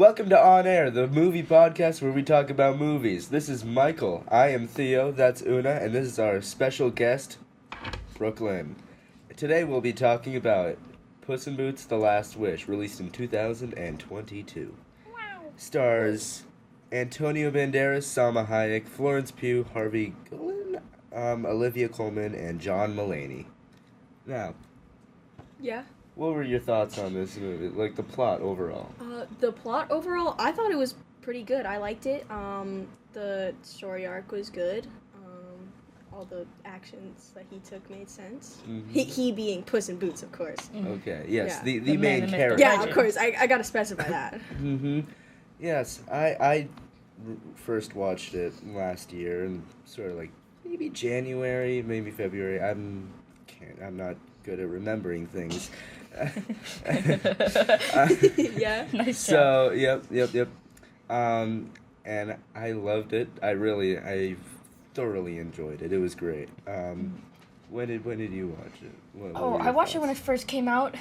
Welcome to On Air, the movie podcast where we talk about movies. This is Michael. I am Theo. That's Una, and this is our special guest, Brooklyn. Today we'll be talking about Puss in Boots: The Last Wish, released in 2022. Wow. Stars Antonio Banderas, Salma Hayek, Florence Pugh, Harvey Guillén, Olivia Colman, and John Mulaney. Now, Yeah. what were your thoughts on this movie? Like, the plot overall? The plot overall, I thought it was pretty good. I liked it. The story arc was good. All the actions that he took made sense. Mm-hmm. He being Puss in Boots, of course. Mm-hmm. Okay, yes, Yeah. the main man, the myth, the character. Yeah, legend. of course. I gotta specify that. Mm-hmm. Yes, I first watched it last year and sort of like maybe January, maybe February. I'm not good at remembering things. Yeah. Nice So yep. And I loved it. I thoroughly enjoyed it. It was great. When did you watch it? What were I your watched it when it thoughts? first came out,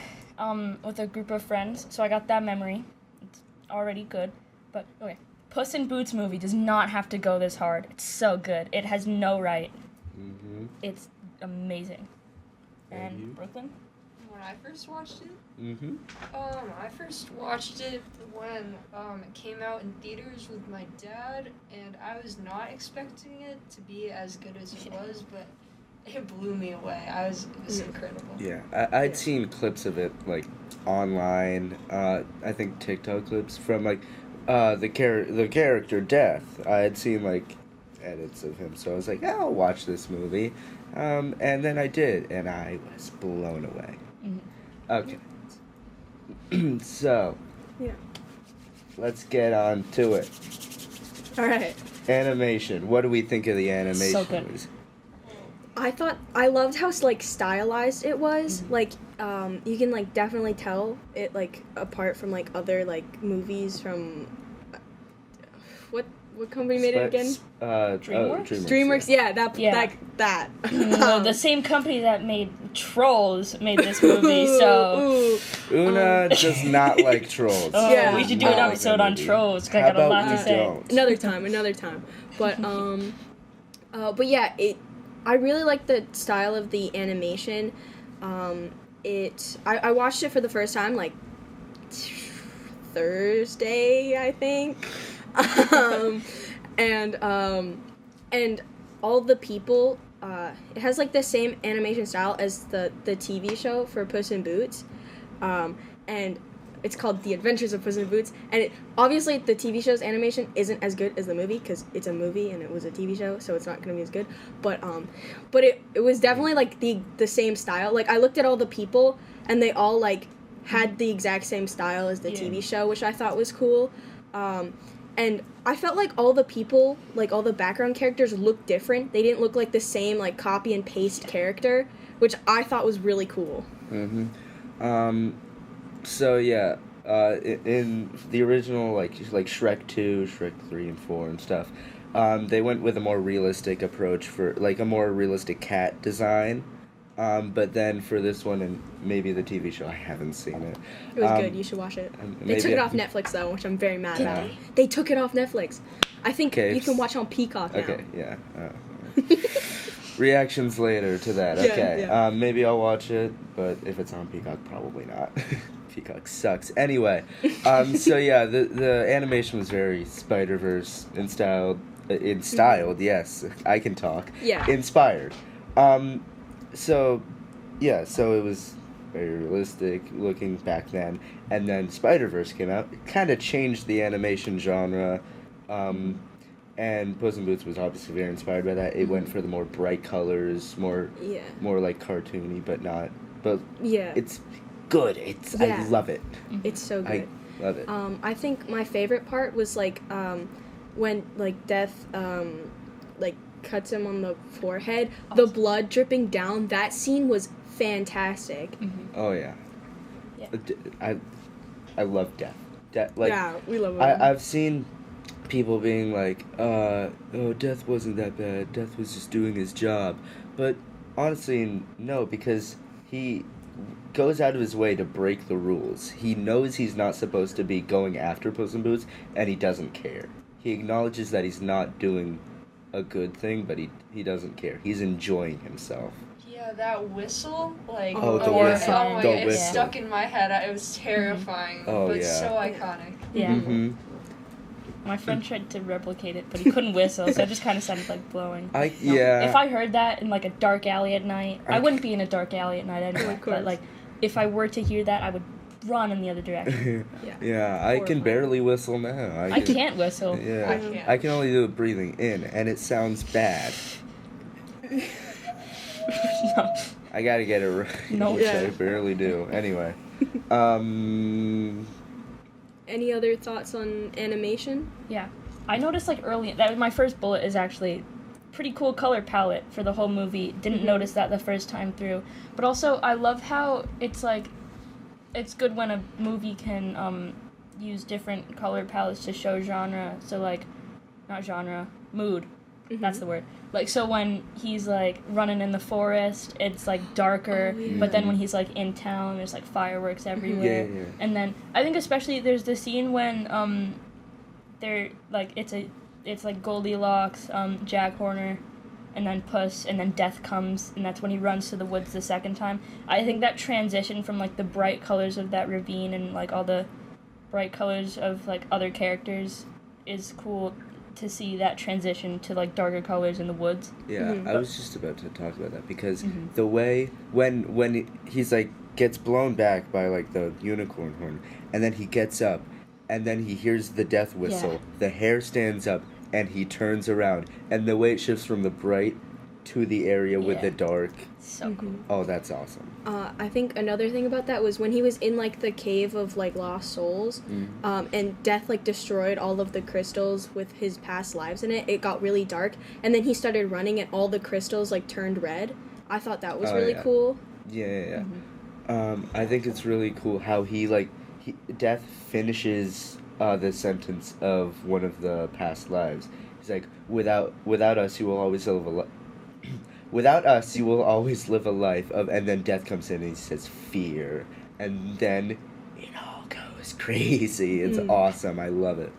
with a group of friends, so I got that memory. It's already good. But, okay. Puss in Boots movie does not have to go this hard. It's so good. It has no right. Mm-hmm. It's amazing. And you? And Brooklyn? When I first watched it, Mm-hmm. I first watched it when it came out in theaters with my dad, and I was not expecting it to be as good as it was, but it blew me away. It was incredible. Yeah, I'd seen clips of it like online. I think TikTok clips from like the character Death. I had seen like edits of him, so I was like, I'll watch this movie, and then I did, and I was blown away. Mm-hmm. Okay, so Yeah. let's get on to it. All right. Animation. What do we think of the animation? So good. I loved how stylized it was. Like you can definitely tell it apart from other movies from what company made it again? DreamWorks? DreamWorks. Yeah, that. No, the same company that made Trolls made this movie, so... Ooh. Una does not like Trolls. Oh, Yeah. we should do an Not episode the on movie. Trolls, 'cause I How got a about lot to we say. don't? Another time. But yeah, I really like the style of the animation. I watched it for the first time Thursday, I think. And all the people, it has the same animation style as the TV show for Puss in Boots. And it's called The Adventures of Puss in Boots, and obviously the TV show's animation isn't as good as the movie because it's a movie and it was a TV show, so it's not gonna be as good. But it was definitely the same style. I looked at all the people and they all had the exact same style as the TV show, which I thought was cool. And I felt like all the people, all the background characters looked different. They didn't look like the same copy and paste character, which I thought was really cool. Mm-hmm. So yeah, in the original like Shrek 2, Shrek 3 and 4 and stuff, they went with a more realistic approach for a more realistic cat design. But then for this one and maybe the TV show, I haven't seen it. It was good. You should watch it. They took it off Netflix though, which I'm very mad about. They took it off Netflix. I think you can watch it on Peacock now. Okay, yeah. Reactions later to that. Yeah, Okay. yeah. Maybe I'll watch it, but if it's on Peacock, probably not. Peacock sucks. Anyway, so yeah, the animation was very Spider-Verse styled, yes, I can talk. Yeah. Inspired. So it was very realistic looking back then, and then Spider-Verse came out. It kind of changed the animation genre, and Puss in Boots was obviously very inspired by that. It went for the more bright colors, more cartoony, but it's good. I love it. It's so good. I love it. I think my favorite part was when Death cuts him on the forehead, the blood dripping down. That scene was fantastic. Mm-hmm. Oh yeah. I love Death. We love him. I've seen people being like, oh, Death wasn't that bad. Death was just doing his job. But honestly, no, because he goes out of his way to break the rules. He knows he's not supposed to be going after Puss in Boots, and he doesn't care. He acknowledges that he's not doing a good thing, but he doesn't care. He's enjoying himself. Yeah, that whistle, like, Oh, the whistle. oh my The god, it whistle. stuck in my head. It was terrifying, Oh, but yeah. so iconic. Yeah. Mm-hmm. My friend tried to replicate it, but he couldn't whistle, so it just kind of sounded like blowing. Yeah. If I heard that in like a dark alley at night, I wouldn't be in a dark alley at night anyway. Of course. But like, if I were to hear that, I would run in the other direction. Yeah, I can Horrifying. barely whistle now. I can't whistle. Yeah, I can't. I can only do it breathing in, and it sounds bad. No. I gotta get it right, No. which Yeah. I barely do. Anyway, Any other thoughts on animation? Yeah, I noticed like early that my first bullet is actually pretty cool color palette for the whole movie. Didn't notice that the first time through, but also I love how it's like it's good when a movie can use different color palettes to show genre. So like not genre, mood. That's the word. Like, so when he's, like, running in the forest, it's, like, darker, Oh, yeah. but then when he's, like, in town, there's, like, fireworks everywhere. Yeah. And then, I think especially there's the scene when, they're, like, it's like, Goldilocks, Jack Horner, and then Puss, and then Death comes, and that's when he runs to the woods the second time. I think that transition from, like, the bright colors of that ravine and, like, all the bright colors of, like, other characters is cool to see that transition to like darker colors in the woods. Yeah, I was just about to talk about that because the way when he's like gets blown back by like the unicorn horn, and then he gets up, and then he hears the death whistle. Yeah. The hair stands up, and he turns around, and the way it shifts from the bright to the area with the dark. So cool. Oh, that's awesome. I think another thing about that was when he was in like the cave of like lost souls, and Death like destroyed all of the crystals with his past lives in it. It got really dark, and then he started running, and all the crystals like turned red. I thought that was really cool. Yeah. I think it's really cool how Death finishes the sentence of one of the past lives. He's like, without us, you will always live a life. Without us, you will always live a life of, and then Death comes in and he says fear, and then it all goes crazy. It's awesome. I love it.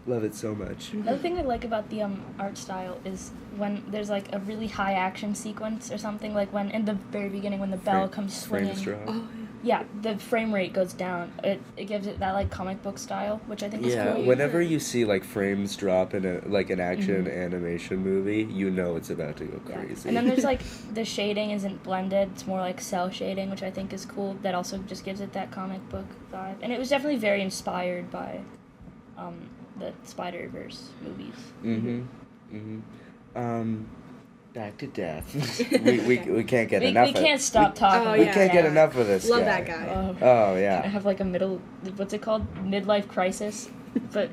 Love it so much. Another thing I like about the art style is when there's like a really high action sequence or something, like when in the very beginning when the bell comes swinging. Frames drop. Oh, Yeah, the frame rate goes down. It gives it that like comic book style, which I think is Yeah, cool. whenever you see like frames drop in an action animation movie, you know it's about to go Yeah. crazy. And then there's like the shading isn't blended; it's more like cell shading, which I think is cool. That also just gives it that comic book vibe, and it was definitely very inspired by the Spider-Verse movies. Back to Death. we can't get enough. We can't stop talking. Oh, We yeah, can't get yeah. enough of this love guy. that guy. Oh I yeah. have like a what's it called, midlife crisis, but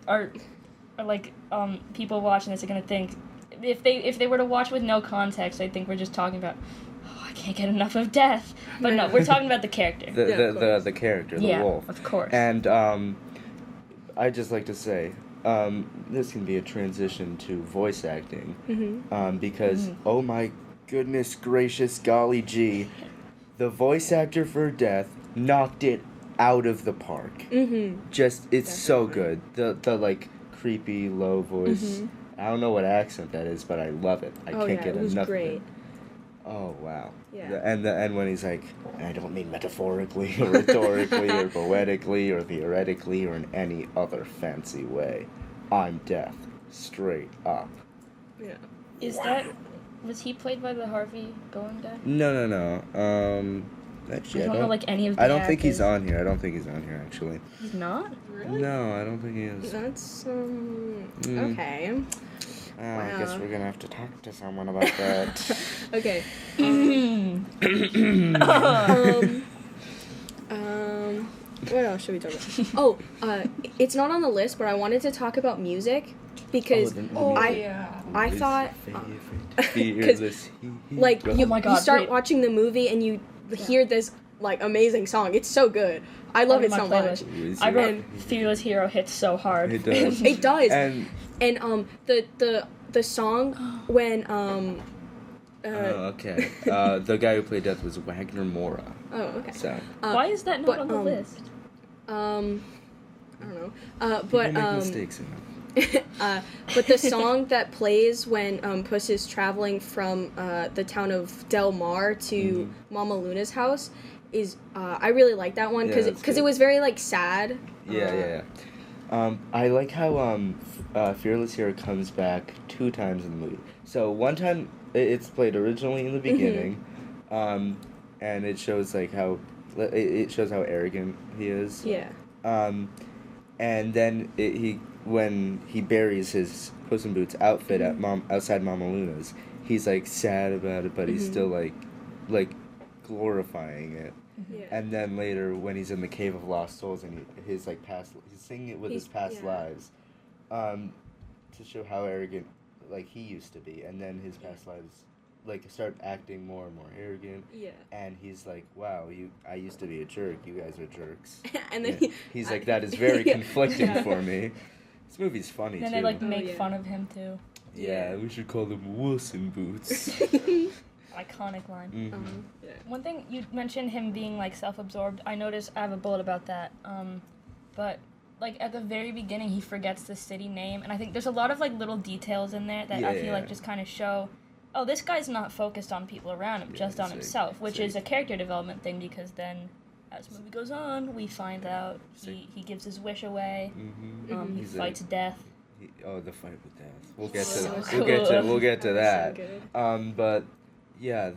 are like people watching this are gonna think if they were to watch with no context, I think we're just talking about I can't get enough of Death, but no, we're talking about the character. Yeah, of course. The character, the wolf. Of course. And I'd just like to say, this can be a transition to voice acting, because oh my goodness gracious golly gee, the voice actor for Death knocked it out of the park. Just it's so good. The like creepy low voice. I don't know what accent that is, but I love it. I can't get it was enough great. of it. Oh wow. Yeah. And when he's like, and I don't mean metaphorically or rhetorically or poetically or theoretically or in any other fancy way. I'm Death. Straight up. Yeah. Was he played by the Harvey Golan guy? No. Actually, I don't know like any of the I don't think he's actors. on here. I don't think he's on here actually. He's not? Really? No, I don't think he is. That's okay. I guess we're gonna have to talk to someone about that. Okay. What else should we talk about? It's not on the list, but I wanted to talk about music because I thought Fearless like hero. you, my you God, start wait. watching the movie and you hear this like amazing song. It's so good. I love it My so much. playlist. I wrote Fearless Hero hits so hard. It does. It does. And And the song when Okay. The guy who played Death was Wagner Mora. Oh, okay. So Why is that not but, on the list? I don't know. people But make mistakes in them. but the song that plays when Puss is traveling from the town of Del Mar to Mama Luna's house is I really like that one Yeah, because that's it good. was very like sad. Yeah. I like how Fearless Hero comes back 2 times in the movie. So one time it's played originally in the beginning, and it shows like how it shows how arrogant he is. Yeah. And then when he buries his Puss in Boots outfit at outside Mama Luna's, he's like sad about it, but he's still like glorifying it. Yeah. And then later, when he's in the Cave of Lost Souls and he's singing it with his past lives, to show how arrogant like he used to be, and then his past lives like start acting more and more arrogant. Yeah. And he's like, "Wow, I used to be a jerk. You guys are jerks." And then he's like, "That is very conflicting for me." This movie's funny Then too. they like Oh, make yeah. fun of him too. Yeah, we should call them Wuss in Boots. Iconic line. Mhm. Yeah. One thing you mentioned him being like self-absorbed. I noticed I have a bullet about that. But like at the very beginning, he forgets the city name, and I think there's a lot of like little details in there that I feel like just kind of show, oh, this guy's not focused on people around him, just on himself, which is a character development thing because then, as the movie goes on, we find out he gives his wish away. He fights death. The fight with death. We'll get to So we'll get to that. So good. But yeah,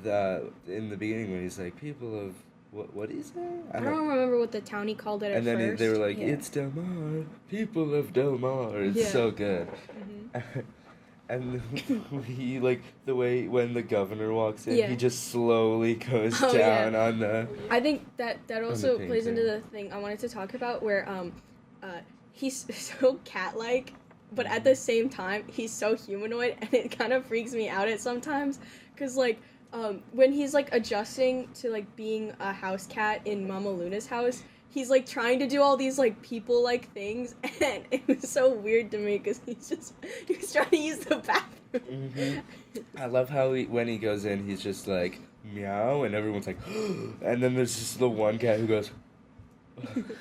in the beginning when he's like, people of what do you say? I don't remember what the town he called it at And then first. they were like, Yeah. "It's Del Mar, people of Del Mar." It's so good. And he like the way when the governor walks in, he just slowly goes down on the. I think that also painting. plays into the thing I wanted to talk about where he's so cat-like, but at the same time he's so humanoid, and it kind of freaks me out at sometimes because like when he's like adjusting to like being a house cat in Mama Luna's house, he's like trying to do all these like people like things, and it was so weird to me because he was trying to use the bathroom. I love how when he goes in, he's just like meow, and everyone's like, and then there's just the one cat who goes.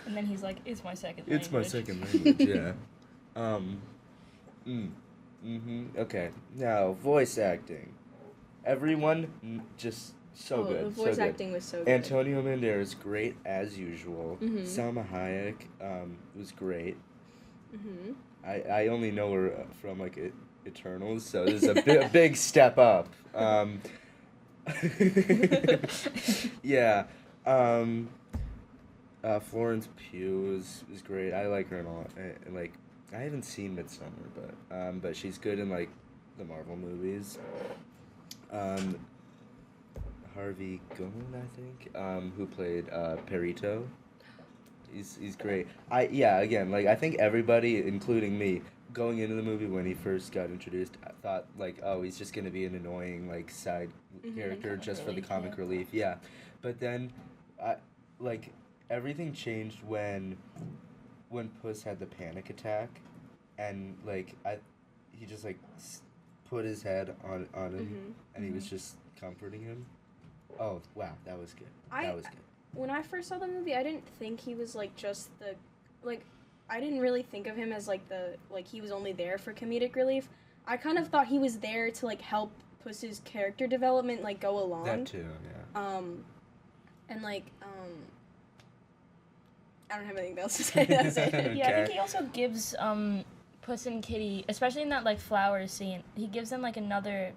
And then he's like, "It's my second language." It's my second language. Yeah. Okay. Now voice acting. Everyone just so good. The voice so good. acting was so good. Antonio Banderas great as usual. Salma Hayek was great. I only know her from like Eternals, so this is a big step up. Yeah. Florence Pugh is great. I like her a lot. Like I haven't seen Midsommar, but she's good in like the Marvel movies. Harvey Guillen, I think, who played Perito. He's great. Again, like I think everybody, including me, going into the movie when he first got introduced, I thought like, oh, he's just gonna be an annoying like side character just for the comic relief. Yeah, but then, like everything changed when Puss had the panic attack, and like he just like put his head on him, and he was just comforting him. Oh wow, that was good. That was good. When I first saw the movie, I didn't think he was like just the like. I didn't really think of him as like he was only there for comedic relief. I kind of thought he was there to like help Puss's character development like go along. That too, yeah. And like I don't have anything else to say. That's it. Yeah, I think he also gives Puss and Kitty, especially in that like flower scene, he gives them like another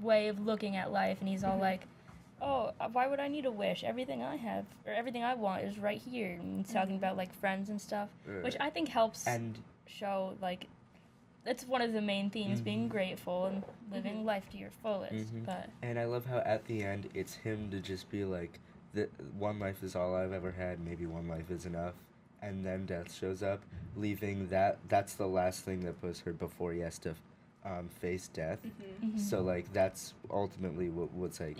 way of looking at life, and he's all like, oh, why would I need a wish? Everything I have, or everything I want is right here. And he's talking about, like, friends and stuff, which I think helps show, like, that's one of the main themes, being grateful and living life to your fullest. But and I love how at the end, it's him to just be like, one life is all I've ever had, maybe one life is enough. And then death shows up, leaving that's the last thing that Puss heard before he has to face death. So, like, that's ultimately what's, like...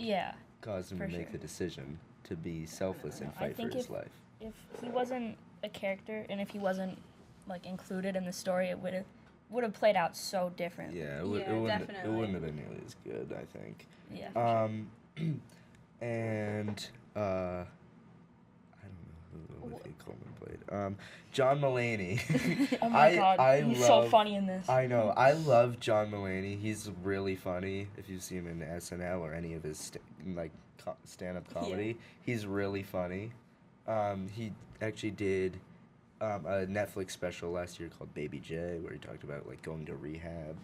caused him to make the decision to be selfless and fight for his life. If he wasn't a character and if he wasn't like included in the story, would have played out so different. Yeah, Yeah, it wouldn't definitely. have been nearly as good, I think. Yeah. And I don't know who Olivia Colman played. John Mulaney. Oh my god, he's so love- funny in this. I know. I love John Mulaney. He's really funny. If you see him in SNL or any of his stand-up comedy, he's really funny. He actually did a Netflix special last year called Baby J, where he talked about like going to rehab,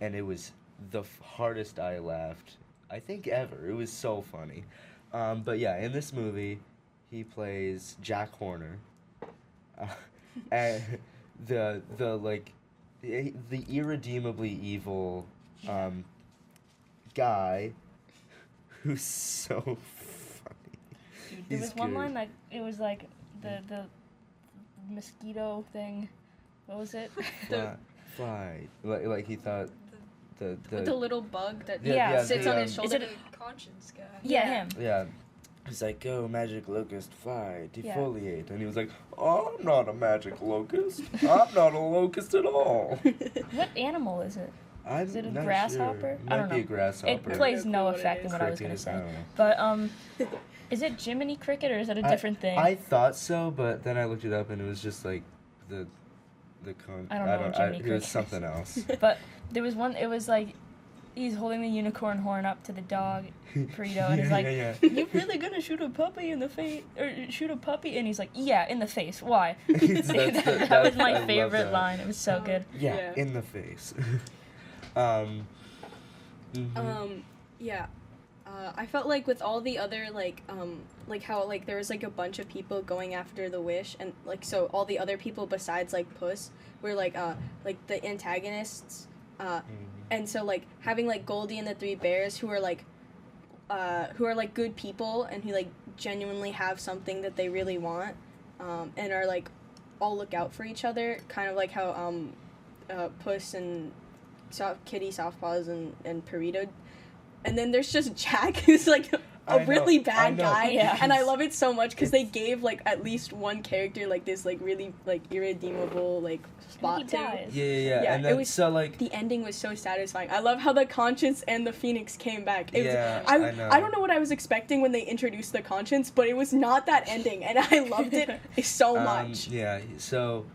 and it was the hardest I laughed I think ever. It was so funny. But yeah, in this movie, he plays Jack Horner, and the irredeemably evil guy who's so funny. Dude, there was one line that it was like the mosquito thing. What was it? Fly. Like he thought the little bug that Yeah, sits on his shoulder. Is it The conscience guy. Yeah, him. Yeah. He's like, go, magic locust, fly, defoliate. And he was like, oh, I'm not a magic locust. I'm not a locust at all. What animal is it? Is it a grasshopper? Sure. It I might don't be know. a grasshopper. It plays no what it effect in is. what I was going to Cricket, I say. don't know. But, is it Jiminy Cricket or is it a different thing? I thought so, but then I looked it up and it was just like the I don't know what Jiminy it was Cricket something else. But there was one, it was like, he's holding the unicorn horn up to the dog, Burrito, and he's like, you really gonna shoot a puppy in the face? Or shoot a puppy? And he's like, yeah, in the face. Why? That was I my love favorite that. line. It was so good. Yeah, in the face. Yeah. I felt like with all the other like how like there was like a bunch of people going after the wish, and like so all the other people besides like Puss were like the antagonists, and so like having like Goldie and the Three Bears who are like good people and who like genuinely have something that they really want, and are like all look out for each other, kind of like how Puss and Kitty, Softpaws, and Perito. And then there's just Jack, who's like a really bad guy, Yeah. and I love it so much because they gave like at least one character like this like really like irredeemable like spot He to. dies. Yeah. And then it was, so like the ending was so satisfying. I love how the Conscience and the Phoenix came back. It Yeah, was, I know. I don't know what I was expecting when they introduced the Conscience, but it was not that ending, and I loved it so much. Yeah, so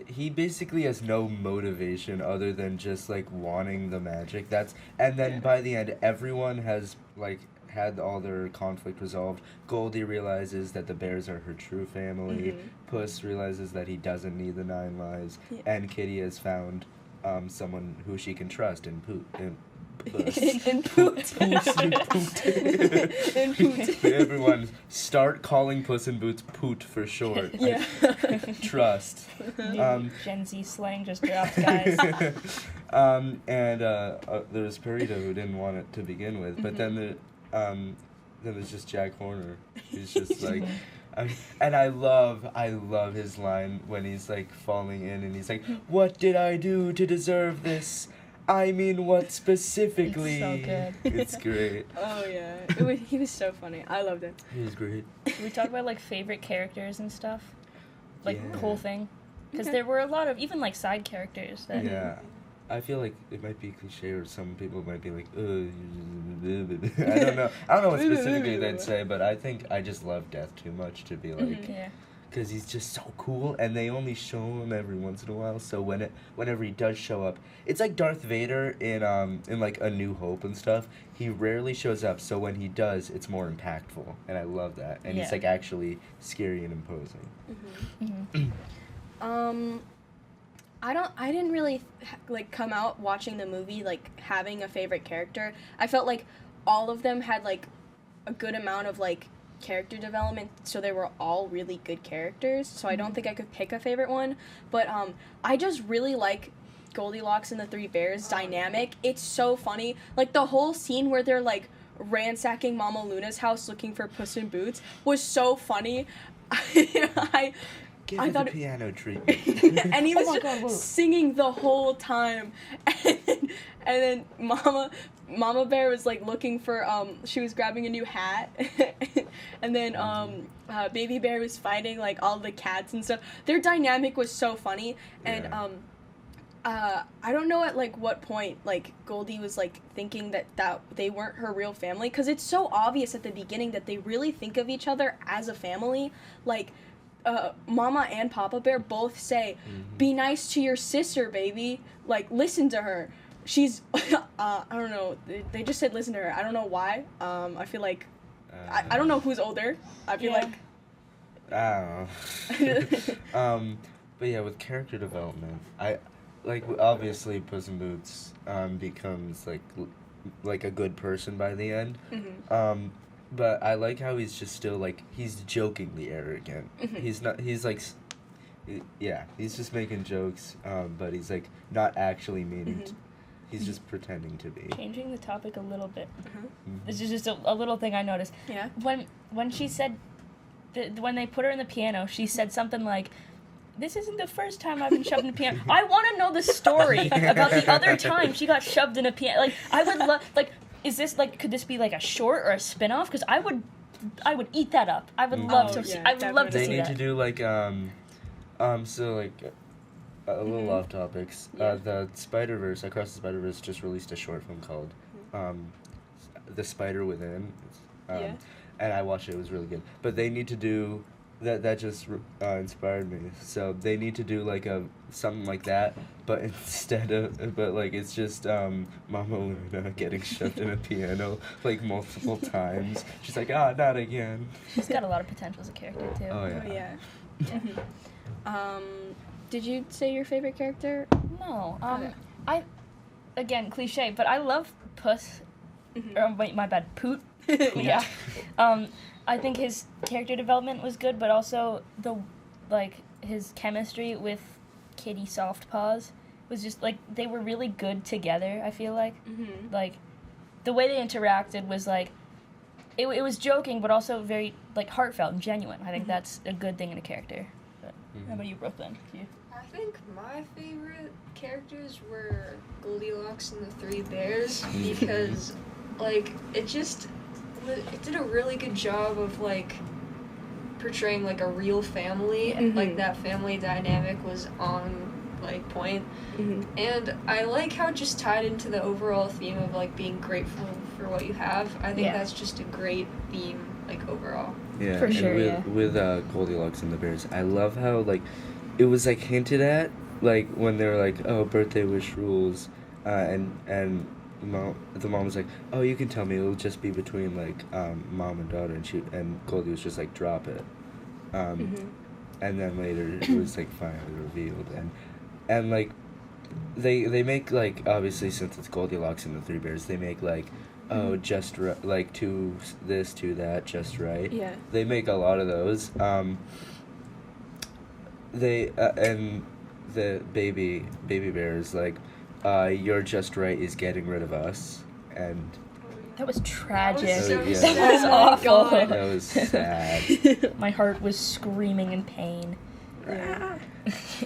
he basically has no motivation other than just like wanting the magic. And then by the end everyone has like had all their conflict resolved. Goldie realizes that the bears are her true family. Puss realizes that he doesn't need the 9 lives. Yeah. And Kitty has found someone who she can trust in Puss. And Poot. And Poot. Everyone start calling Puss in Boots Poot for short. Yeah. Trust. Gen Z slang just dropped, guys. And there was Perito who didn't want it to begin with, but then there's just Jack Horner, who's just like, and I love his line when he's like falling in and he's like, "What did I do to deserve this? I mean, what specifically?" It's so good. It's great. Oh yeah, he was so funny. I loved it. He was great. We talk about like favorite characters and stuff, like Yeah. the whole thing, because Okay. there were a lot of even like side characters that. Yeah. I feel like it might be cliche, or some people might be like, I don't know. I don't know what specifically they'd say, but I think I just love Death too much to be like, Yeah. because he's just so cool, and they only show him every once in a while. So whenever he does show up, it's like Darth Vader in like A New Hope and stuff. He rarely shows up, so when he does, it's more impactful, and I love that. And he's Yeah. like actually scary and imposing. I didn't really like come out watching the movie like having a favorite character. I felt like all of them had like a good amount of like character development, so they were all really good characters. So I don't think I could pick a favorite one, but I just really like Goldilocks and the Three Bears dynamic. It's so funny. Like the whole scene where they're like ransacking Mama Luna's house looking for Puss in Boots was so funny. Give I her thought the it- piano treatment. And he was Oh my just God, whoa. singing the whole time, and then Mama Bear was like looking for she was grabbing a new hat, and then Baby Bear was fighting like all the cats and stuff. Their dynamic was so funny, and Yeah. I don't know at like what point like Goldie was like thinking that they weren't her real family, because it's so obvious at the beginning that they really think of each other as a family. Like Mama and Papa Bear both say, "Be nice to your sister, baby. Like listen to her. She's I don't know. They just said listen to her. I don't know why. I feel like I don't know who's older. I feel like I don't know. But yeah, with character development, like obviously Puss in Boots becomes like a good person by the end. But I like how he's just still like he's jokingly arrogant. He's not. He's like, yeah, he's just making jokes. But he's like not actually meaning. He's just pretending to be. Changing the topic a little bit. This is just a little thing I noticed. Yeah. When she said, when they put her in the piano, she said something like, "This isn't the first time I've been shoved in a piano." I want to know the story about the other time she got shoved in a piano. Like, I would love, like, is this, like, could this be, like, a short or a spin-off? Because I would eat that up. I would love to see, I would love to see that. They need to do, like, so, like, a little off topics. The Spider-Verse, Across the Spider-Verse, just released a short film called, The Spider Within. And I watched it. It was really good. But they need to do... That just inspired me. So they need to do like something like that, but like it's just Mama Luna getting shoved in a piano like multiple times. She's like, not again. She's got a lot of potential as a character too. Oh yeah. Did you say your favorite character? No. Okay. I again cliche, but I love Puss. Or wait, my bad, Poot. Yeah. I think his character development was good, but also his chemistry with Kitty Softpaws was just like they were really good together. I feel like like the way they interacted was like it was joking, but also very like heartfelt and genuine. I think that's a good thing in a character. But how about you, Brooklyn? I think my favorite characters were Goldilocks and the Three Bears because like it did a really good job of like portraying like a real family and like that family dynamic was on like point. And I like how it just tied into the overall theme of like being grateful for what you have. I think that's just a great theme like overall. Yeah, for sure. And with Goldilocks and the Bears, I love how like it was like hinted at like when they were like, oh, birthday wish rules, and the mom was like, oh, you can tell me, it'll just be between like mom and daughter, and Goldie was just like, drop it, and then later it was like finally revealed, and like they make like obviously since it's Goldilocks and the Three Bears, they make like just like to this to that just right. Yeah. They make a lot of those. They and the baby bear is like, you're just right is getting rid of us, and that was tragic. That was That was awful. That was sad. My heart was screaming in pain. Yeah.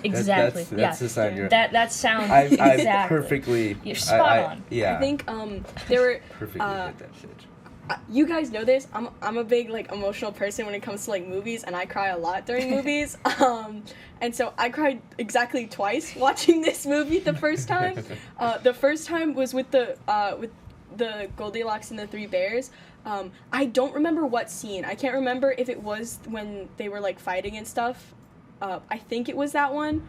Exactly. That's the sign you're. That sounds I exactly. perfectly. You're spot on. Yeah. I think there were perfectly hit that shit. You guys know this. I'm a big like emotional person when it comes to like movies, and I cry a lot during movies. And so I cried exactly twice watching this movie the first time. The first time was with the Goldilocks and the Three Bears. I don't remember what scene. I can't remember if it was when they were like fighting and stuff. I think it was that one.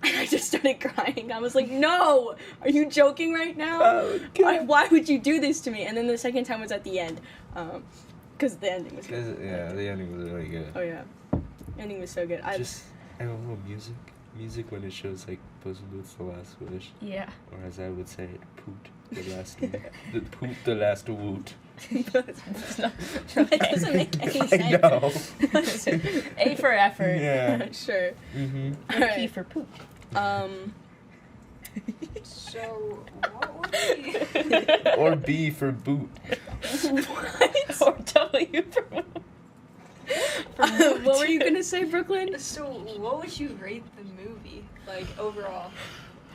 And I just started crying. I was like, no! Are you joking right now? Oh, God. Why would you do this to me? And then the second time was at the end. Because the ending was good. Yeah, the ending was really good. Oh, yeah. Ending was so good. And a little music when it shows like Puss in Boots: The Last Wish. Yeah. Or as I would say, Poot, the last Poot, the last woot. It doesn't make any sense. I know. A for effort. Yeah. Sure. And Alright. P for poop. So what would be Or B for boot. What? Or W for What were you gonna say, Brooklyn? so what would you rate the movie like overall?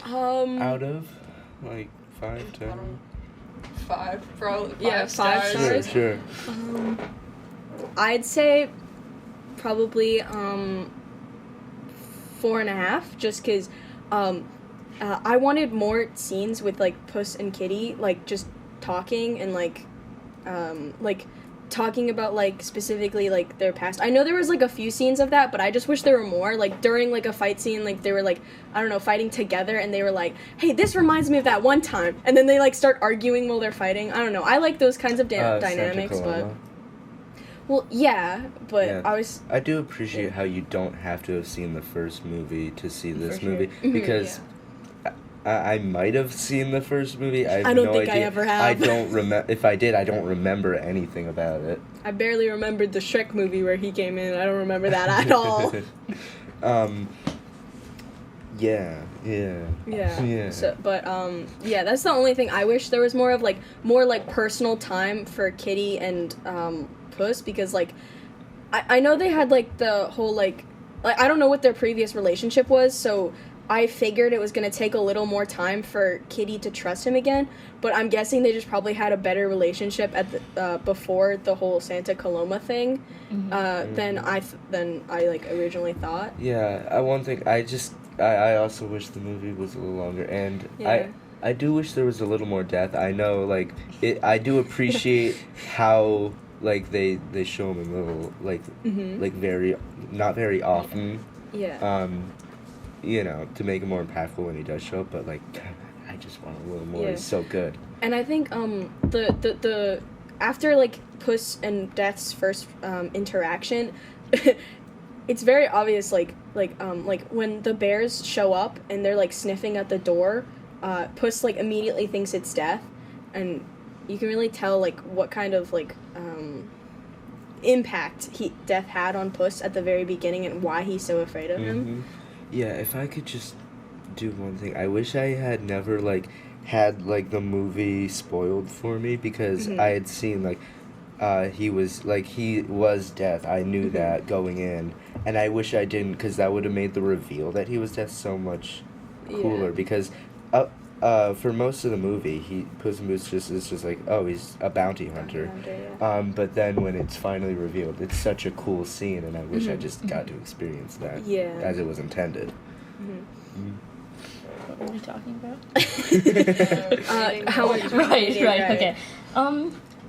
Out of like 5, 10. 5, probably 5 Yeah, 5 stars. stars. Sure. I'd say probably 4.5, just because I wanted more scenes with like Puss and Kitty, like just talking and like talking about like specifically like their past. I know there was like a few scenes of that, but I just wish there were more. Like during like a fight scene, like they were like, I don't know, fighting together, and they were like, hey, this reminds me of that one time, and then they like start arguing while they're fighting. I don't know, I like those kinds of dynamics, but well, yeah, but yeah. I do appreciate how you don't have to have seen the first movie to see this movie, because I might have seen the first movie. I don't think I ever have. I don't remember. If I did, I don't remember anything about it. I barely remembered the Shrek movie where he came in. I don't remember that at all. Yeah. So, but that's the only thing. I wish there was more personal time for Kitty and Puss, because like I know they had like the whole like I don't know what their previous relationship was, so I figured it was going to take a little more time for Kitty to trust him again, but I'm guessing they just probably had a better relationship at the before the whole Santa Coloma thing than I like originally thought. Yeah, one thing I also wish the movie was a little longer, and I do wish there was a little more death. I know like I do appreciate how like they show him a little like like very not very often. Yeah. You know, to make it more impactful when he does show up, but like I just want a little more. He's so good. And I think the after like Puss and Death's first interaction, it's very obvious like when the bears show up and they're like sniffing at the door, Puss like immediately thinks it's Death, and you can really tell like what kind of like impact Death had on Puss at the very beginning and why he's so afraid of him. Yeah, if I could just do one thing, I wish I had never like had like the movie spoiled for me, because I had seen like he was Death. I knew that going in, and I wish I didn't, because that would have made the reveal that he was Death so much cooler. Because for most of the movie, Puss in Boots is just like, oh, he's a bounty hunter. But then when it's finally revealed, it's such a cool scene, and I wish I just got to experience that as it was intended. What were we talking about? How much? Right. Okay.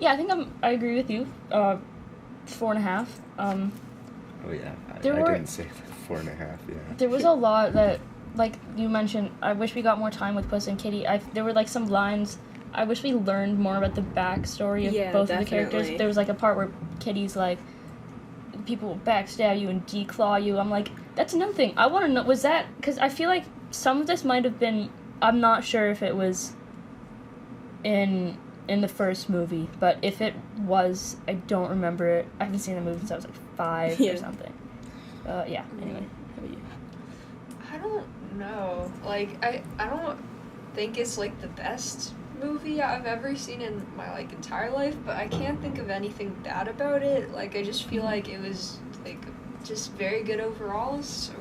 Yeah, I think I agree with you. 4.5. Oh yeah, I didn't say that. 4.5. Yeah. There was a lot that, like you mentioned, I wish we got more time with Puss and Kitty. There were like some lines. I wish we learned more about the backstory of both of the characters. There was like a part where Kitty's like, people will backstab you and declaw you. I'm like, that's another thing. I want to know, was that, because I feel like some of this might have been, I'm not sure if it was in the first movie, but if it was, I don't remember it. I haven't seen the movie since I was like 5 or something. Anyway, how about you? I don't know. Like, I don't think it's like the best movie I've ever seen in my like entire life, but I can't think of anything bad about it. Like, I just feel like it was like just very good overall, so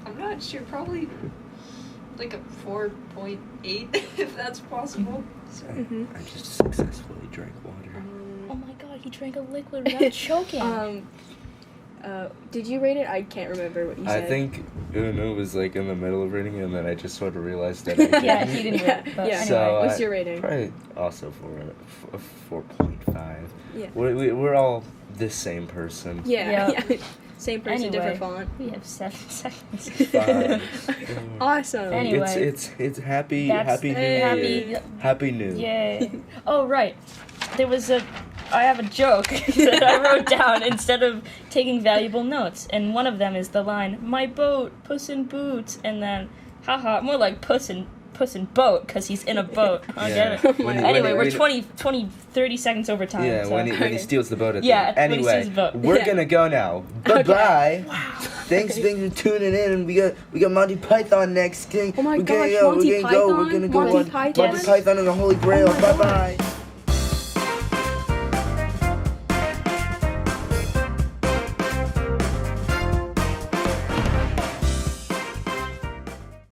I'm not sure, probably like a 4.8 if that's possible. So. I just successfully drank water. Oh my god, he drank a liquid without choking. Did you rate it? I can't remember what you said. I think Uno was like in the middle of rating it, and then I just sort of realized that I didn't. Yeah, he didn't rate it. But anyway, so what's your rating? Probably also 4.5. Yeah. We're all this same person. Yeah. Same person, different font. We have 7 seconds. 5. Awesome. Anyway, it's happy new. Yay. Oh right, I have a joke that I wrote down instead of taking valuable notes, and one of them is the line, "My boat, Puss in Boots," and then, haha, more like Puss in Boat, because he's in a boat. I get it. Anyway, we're 30 seconds over time. Yeah, so. when he steals the boat at the end. Anyway, when he steals the boat. We're gonna go now. Bye-bye. Wow. Thanks for tuning in, and we got Monty Python next. Oh my gosh, We're gonna go. Monty Python Monty Python and the Holy Grail. Bye-bye.